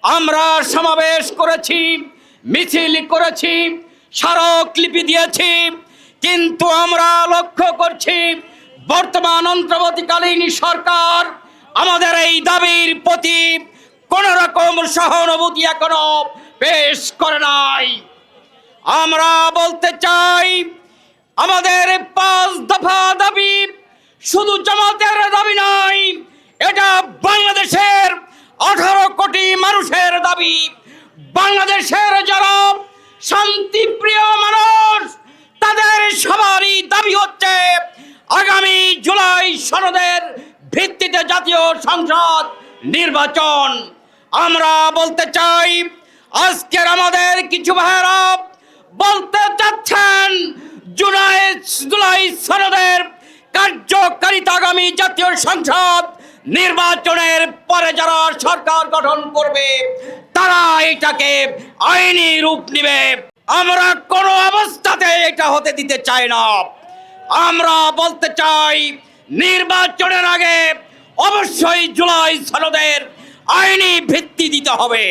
আমরা সমাবেশ করেছি, মিছিল করেছি, স্মারকলিপি দিয়েছি, কিন্তু আমরা লক্ষ্য করছি বর্তমান অন্তর্বর্তীকালীন সরকার আমাদের এই দাবির প্রতি কোন রকম সহানুভূতি এখনো পেশ করে নাই। আমরা বলতে চাই, আমাদের 5 দফা দাবি শুধু জামাতের দাবি নয়, এটা বাংলাদেশের 18 কোটি মানুষের দাবি। বাংলাদেশের যারা শান্তিপ্রিয় মানুষ, তাদের সবারই দাবি হচ্ছে আগামী জুলাই সনদের ভিত্তিতে জাতীয় সংসদ নির্বাচন। আমরা বলতে চাই, আজকের আমাদের কিছু ভাইয়েরা বলতে চাচ্ছেন জুলাই সনদের কার্যকারিতা আগামী জাতীয় সংসদ নির্বাচনের পরে যারা সরকার গঠন করবে তারা এটাকে আইনি রূপ নেবে। আমরা কোনো অবস্থাতে এটা হতে দিতে চাই না। আমরা বলতে চাই, নির্বাচনের আগে অবশ্যই জুলাই সনদের আইনি ভিত্তি দিতে হবে।